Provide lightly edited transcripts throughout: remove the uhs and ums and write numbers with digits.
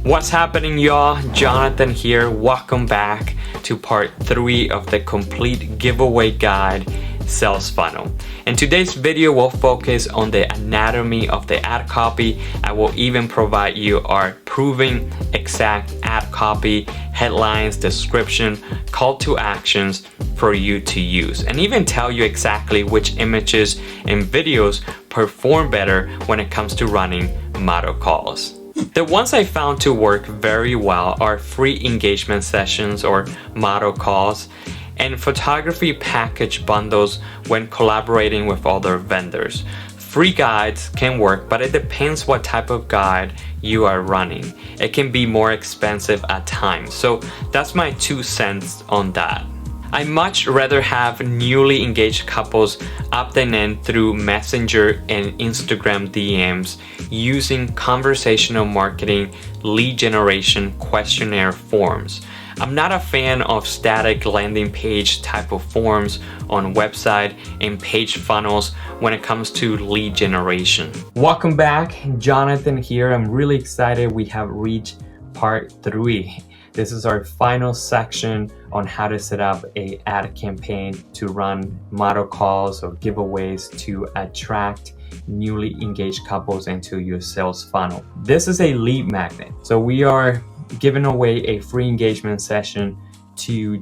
What's happening, y'all? Jonathan here. Welcome back to part 3 of the complete giveaway guide sales funnel. In today's video, we'll focus on the anatomy of the ad copy. I will even provide you our proven exact ad copy, headlines, description, call to actions for you to use, and even tell you exactly which images and videos perform better when it comes to running model calls. The ones I found to work very well are free engagement sessions or model calls and photography package bundles when collaborating with other vendors. Free guides can work, but it depends what type of guide you are running. It can be more expensive at times. So that's my 2 cents on that. I much rather have newly engaged couples opting in through Messenger and Instagram DMs using conversational marketing lead generation questionnaire forms. I'm not a fan of static landing page type of forms on website and page funnels when it comes to lead generation. Welcome back, Jonathan here. I'm really excited we have reached part 3. This is our final section on how to set up an ad campaign to run model calls or giveaways to attract newly engaged couples into your sales funnel. This is a lead magnet. So we are giving away a free engagement session to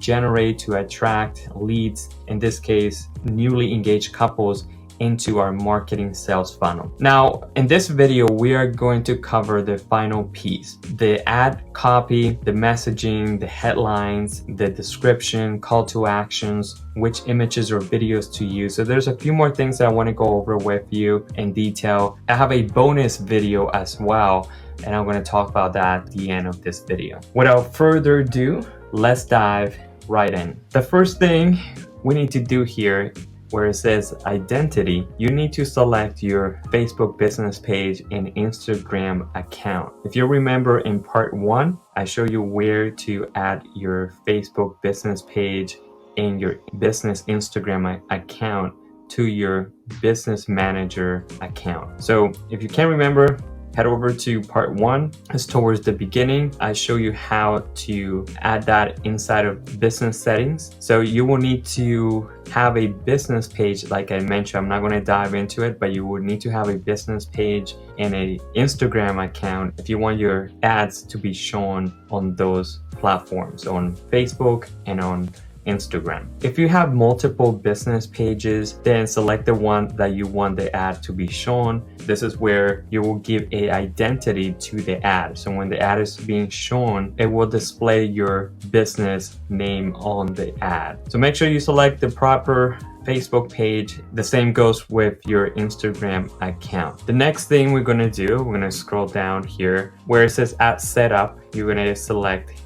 attract leads, in this case, newly engaged couples into our marketing sales funnel. Now, in this video, we are going to cover the final piece, the ad copy, the messaging, the headlines, the description, call to actions, which images or videos to use. So there's a few more things that I want to go over with you in detail. I have a bonus video as well, and I'm going to talk about that at the end of this video. Without further ado, let's dive right in. The first thing we need to do here, where it says identity, you need to select your Facebook business page and Instagram account. If you remember in part 1, I show you where to add your Facebook business page and your business Instagram account to your business manager account. So if you can't remember, head over to part 1. It's towards the beginning. I show you how to add that inside of business settings. So you will need to have a business page. Like I mentioned, I'm not going to dive into it, but you would need to have a business page and an Instagram account if you want your ads to be shown on those platforms, on Facebook and on Instagram. If you have multiple business pages, then select the one that you want the ad to be shown. This is where you will give an identity to the ad. So when the ad is being shown, it will display your business name on the ad. So make sure you select the proper Facebook page. The same goes with your Instagram account. The next thing we're going to do, we're going to scroll down here where it says ad setup. You're going to select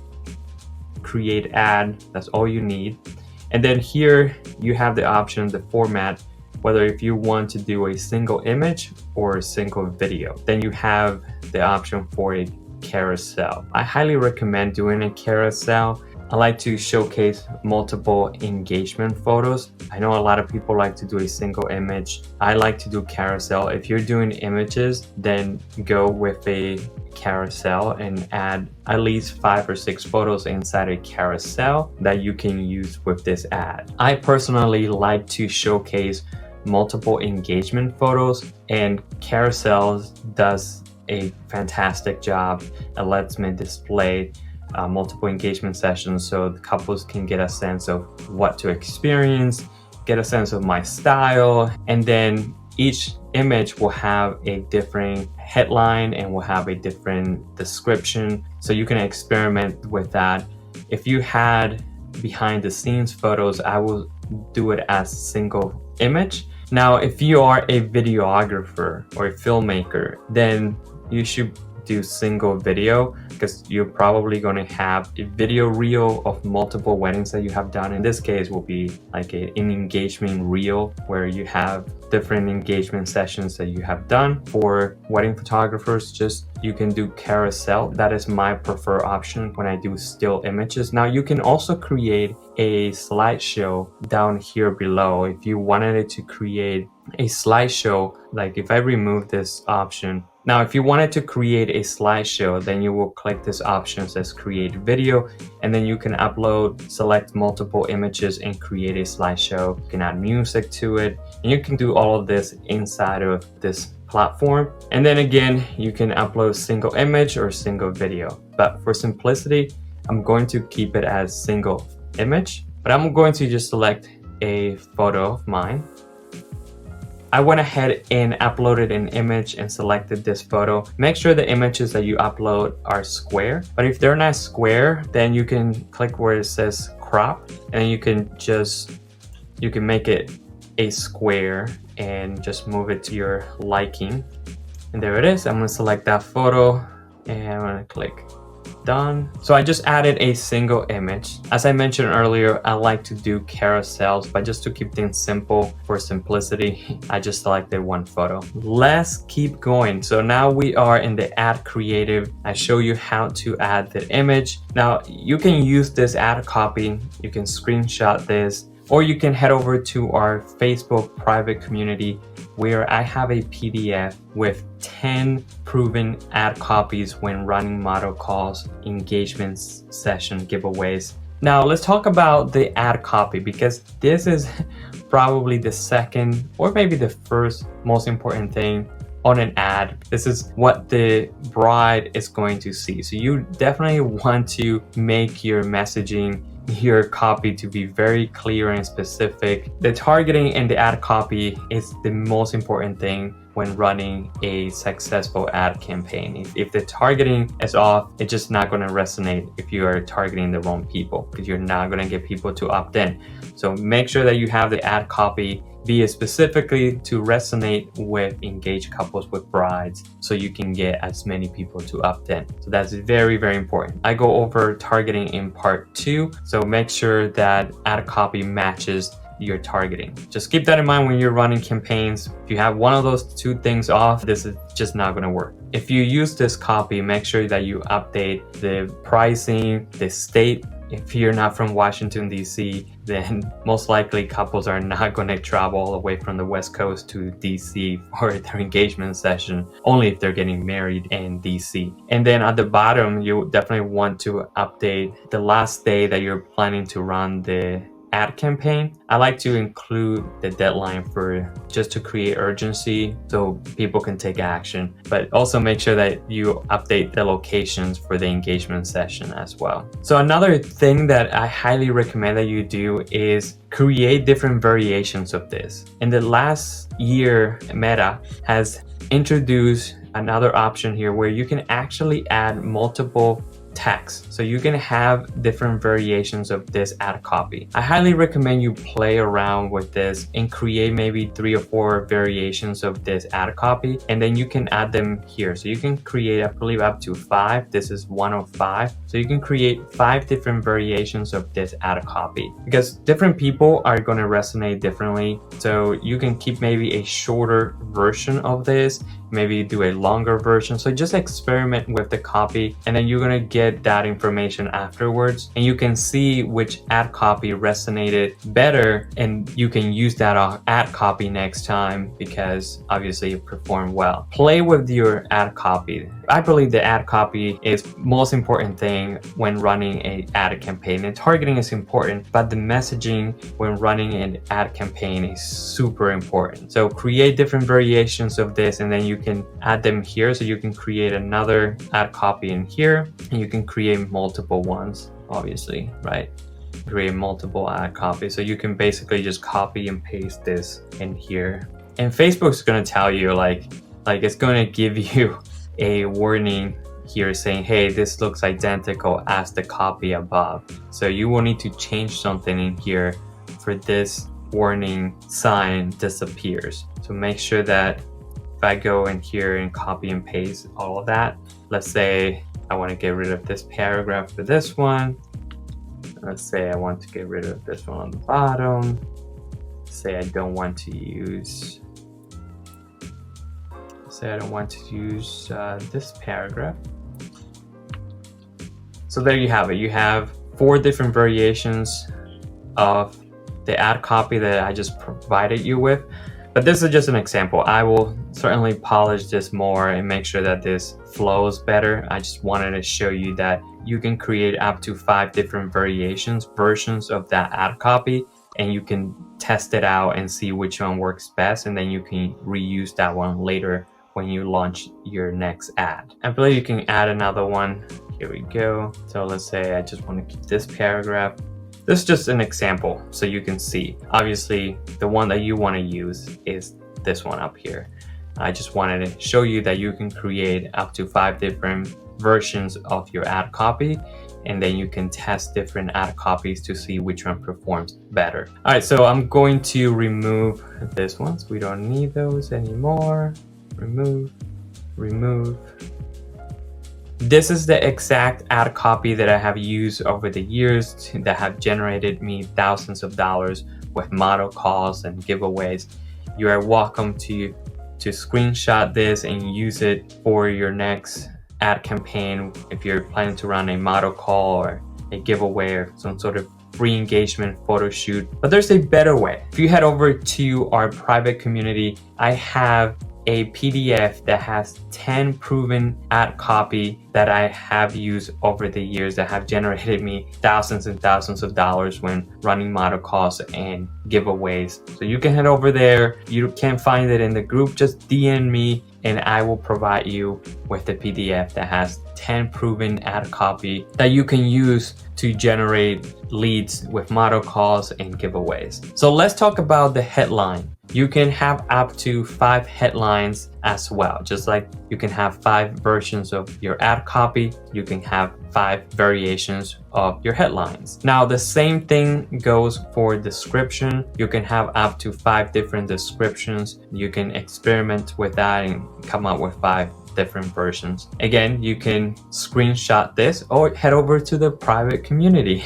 create ad. That's all you need. And then here you have the option, the format, whether if you want to do a single image or a single video. Then you have the option for a carousel. I highly recommend doing a carousel. I like to showcase multiple engagement photos. I know a lot of people like to do a single image. I like to do carousel. If you're doing images, then go with a carousel and add at least 5 or 6 photos inside a carousel that you can use with this ad. I personally like to showcase multiple engagement photos, and carousels does a fantastic job. It lets me display multiple engagement sessions so the couples can get a sense of what to experience, get a sense of my style, and then each image will have a different headline and will have a different description, so you can experiment with that. If you had behind the scenes photos, I will do it as single image. Now, if you are a videographer or a filmmaker, then you should do single video, because you're probably going to have a video reel of multiple weddings that you have done. In this case will be like an engagement reel where you have different engagement sessions that you have done. For wedding photographers, just you can do carousel. That is my preferred option when I do still images. Now you can also create a slideshow down here below if you wanted it to create a slideshow. Like if I remove this option, Now, if you wanted to create a slideshow, then you will click this option that says create video, and then you can upload, select multiple images and create a slideshow. You can add music to it, and you can do all of this inside of this platform. And then again, you can upload single image or single video. But for simplicity, I'm going to keep it as single image, but I'm going to just select a photo of mine. I went ahead and uploaded an image and selected this photo. Make sure the images that you upload are square, but if they're not square, then you can click where it says crop, and you can make it a square and just move it to your liking. And there it is. I'm gonna select that photo and I'm gonna click done. So I just added a single image. As I mentioned earlier, I like to do carousels, but just to keep things simple for simplicity, I just selected one photo. Let's keep going. So now we are in the add creative. I show you how to add the image. Now you can use this add copy. You can screenshot this, or you can head over to our Facebook private community where I have a PDF with 10 proven ad copies when running model calls, engagements, session giveaways. Now let's talk about the ad copy, because this is probably the second or maybe the first most important thing on an ad. This is what the bride is going to see. So you definitely want to make your messaging, your copy to be very clear and specific. The targeting and the ad copy is the most important thing when running a successful ad campaign. If the targeting is off, it's just not going to resonate if you are targeting the wrong people, because you're not going to get people to opt in. So make sure that you have the ad copy be specifically to resonate with engaged couples with brides, so you can get as many people to opt in. So that's very, very important. I go over targeting in part 2, so make sure that ad copy matches your targeting. Just keep that in mind when you're running campaigns. If you have one of those two things off, this is just not going to work. If you use this copy, make sure that you update the pricing, the state. If you're not from Washington, D.C., then most likely couples are not going to travel all the way from the West Coast to D.C. for their engagement session, only if they're getting married in D.C. And then at the bottom, you definitely want to update the last day that you're planning to run the ad campaign. I like to include the deadline for just to create urgency so people can take action, but also make sure that you update the locations for the engagement session as well. So another thing that I highly recommend that you do is create different variations of this. In the last year, Meta has introduced another option here where you can actually add multiple text. So you can have different variations of this ad copy. I highly recommend you play around with this and create maybe 3 or 4 variations of this ad copy, and then you can add them here. So you can create, I believe, up to 5. This is 1 of 5. So you can create 5 different variations of this ad copy, because different people are going to resonate differently. So you can keep maybe a shorter version of this, maybe do a longer version. So just experiment with the copy, and then you're gonna get that information afterwards, and you can see which ad copy resonated better, and you can use that ad copy next time because obviously it performed well. Play with your ad copy. I believe the ad copy is most important thing when running an ad campaign, and targeting is important, but the messaging when running an ad campaign is super important. So create different variations of this, and then you can add them here. So you can create another ad copy in here, and you can create multiple ones, obviously, right? Create multiple ad copies. So you can basically just copy and paste this in here. And Facebook's gonna tell you like it's gonna give you a warning here saying, hey, this looks identical as the copy above. So you will need to change something in here for this warning sign disappears. So make sure that if I go in here and copy and paste all of that, let's say I want to get rid of this paragraph for this one. Let's say I want to get rid of this one on the bottom. Say I don't want to use this paragraph. So there you have it. You have 4 different variations of the ad copy that I just provided you with. But this is just an example. I will certainly polish this more and make sure that this flows better. I just wanted to show you that you can create up to 5 different versions of that ad copy, and you can test it out and see which one works best, and then you can reuse that one later when you launch your next ad. I believe you can add another one. Here we go. So let's say I just want to keep this paragraph. This is just an example so you can see. Obviously, the one that you want to use is this one up here. I just wanted to show you that you can create up to 5 different versions of your ad copy, and then you can test different ad copies to see which one performs better. All right, so I'm going to remove this one. So we don't need those anymore. Remove. This is the exact ad copy that I have used over the years that have generated me thousands of dollars with model calls and giveaways. You are welcome to screenshot this and use it for your next ad campaign if you're planning to run a model call or a giveaway or some sort of free engagement photo shoot. But there's a better way. If you head over to our private community, I have a PDF that has 10 proven ad copy that I have used over the years that have generated me thousands and thousands of dollars when running model calls and giveaways. So you can head over there. You can't find it in the group, just DM me and I will provide you with the PDF that has 10 proven ad copy that you can use to generate leads with model calls and giveaways. So let's talk about the headline. You can have up to 5 headlines as well. Just like you can have 5 versions of your ad copy, you can have 5 variations of your headlines. Now, the same thing goes for description. You can have up to 5 different descriptions. You can experiment with that and come up with 5 different versions. Again, you can screenshot this or head over to the private community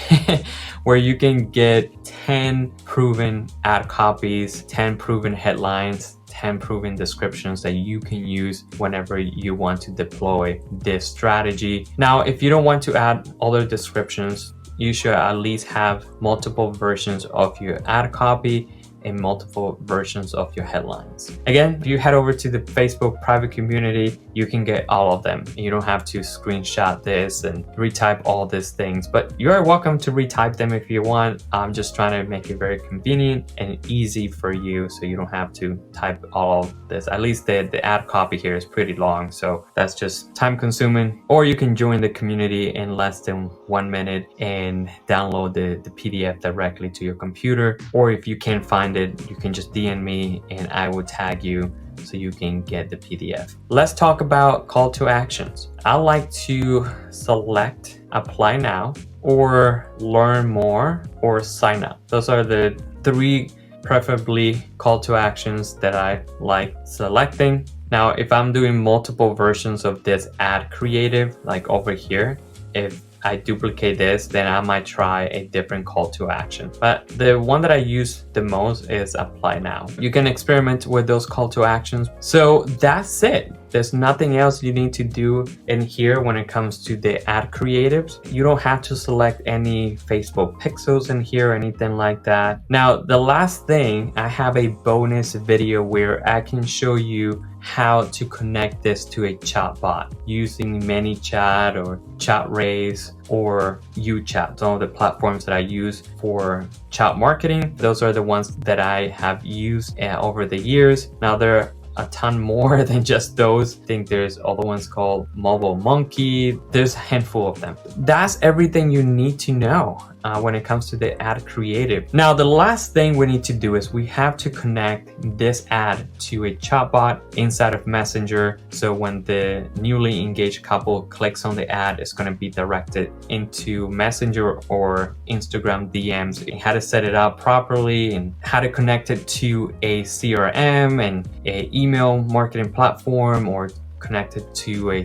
where you can get 10 proven ad copies, 10 proven headlines, 10 proven descriptions that you can use whenever you want to deploy this strategy. Now, if you don't want to add other descriptions, you should at least have multiple versions of your ad copy and multiple versions of your headlines. Again, if you head over to the Facebook private community, you can get all of them. You don't have to screenshot this and retype all these things, but you are welcome to retype them if you want. I'm just trying to make it very convenient and easy for you so you don't have to type all of this. At least the ad copy here is pretty long, so that's just time consuming. Or you can join the community in less than 1 minute and download the PDF directly to your computer. Or if you can't find it, you can just DM me and I will tag you so you can get the PDF. Let's talk about call to actions. I like to select apply now or learn more or sign up. Those are the 3 preferably call to actions that I like selecting. Now, if I'm doing multiple versions of this ad creative, like over here, if I duplicate this, then I might try a different call to action. But the one that I use the most is apply now. You can experiment with those call to actions. So that's it. There's nothing else you need to do in here when it comes to the ad creatives. You don't have to select any Facebook pixels in here or anything like that. Now, the last thing, I have a bonus video where I can show you how to connect this to a chatbot using ManyChat or ChatRaise or UChat, some of the platforms that I use for chat marketing. Those are the ones that I have used over the years. Now, there are a ton more than just those. I think there's other ones called Mobile Monkey. There's a handful of them. That's everything you need to know when it comes to the ad creative. Now, the last thing we need to do is we have to connect this ad to a chatbot inside of Messenger. So when the newly engaged couple clicks on the ad, it's going to be directed into Messenger or Instagram DMs, and how to set it up properly and how to connect it to a CRM and a email marketing platform or connected to a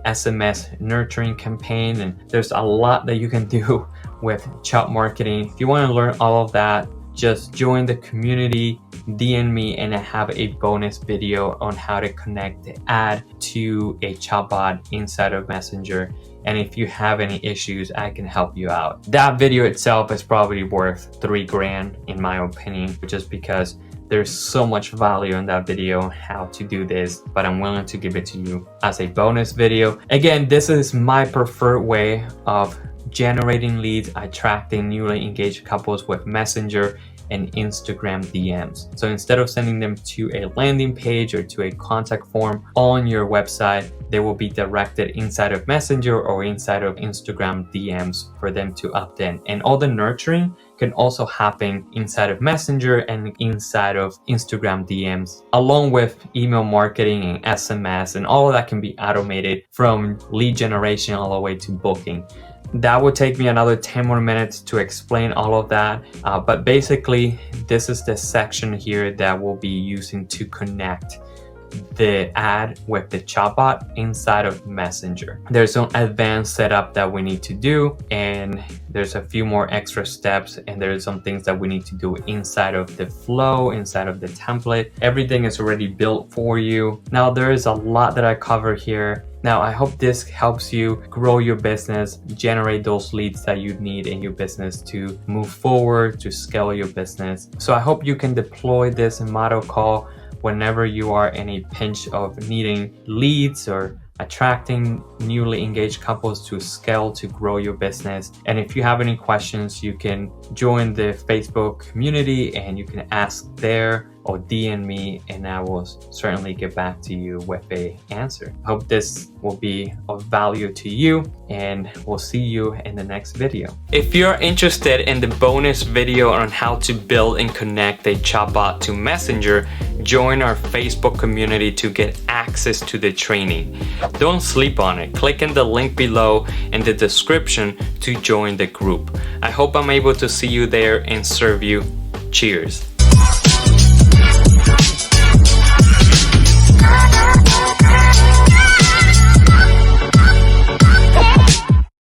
SMS nurturing campaign. And there's a lot that you can do with chat marketing. If you want to learn all of that, just join the community, DM me, and I have a bonus video on how to connect the ad to a chatbot inside of Messenger. And if you have any issues, I can help you out. That video itself is probably worth $3,000 in my opinion, just because There's so much value in that video how to do this, but I'm willing to give it to you as a bonus video. Again, this is my preferred way of generating leads, attracting newly engaged couples with Messenger and Instagram DMs. So instead of sending them to a landing page or to a contact form on your website, they will be directed inside of Messenger or inside of Instagram DMs for them to opt in. And all the nurturing can also happen inside of Messenger and inside of Instagram DMs, along with email marketing and SMS, and all of that can be automated from lead generation all the way to booking. That would take me another 10 more minutes to explain all of that. But basically, this is the section here that we'll be using to connect the ad with the chatbot inside of Messenger. There's some advanced setup that we need to do, and there's a few more extra steps, and there's some things that we need to do inside of the flow, inside of the template. Everything is already built for you. Now, there is a lot that I cover here. Now, I hope this helps you grow your business, generate those leads that you need in your business to move forward, to scale your business. So I hope you can deploy this model call whenever you are in a pinch of needing leads or attracting newly engaged couples to scale, to grow your business. And if you have any questions, you can join the Facebook community and you can ask there or DM me, and I will certainly get back to you with an answer. I hope this will be of value to you, and we'll see you in the next video. If you're interested in the bonus video on how to build and connect a chatbot to Messenger, join our Facebook community to get access to the training. Don't sleep on it. Click in the link below in the description to join the group. I hope I'm able to see you there and serve you. Cheers.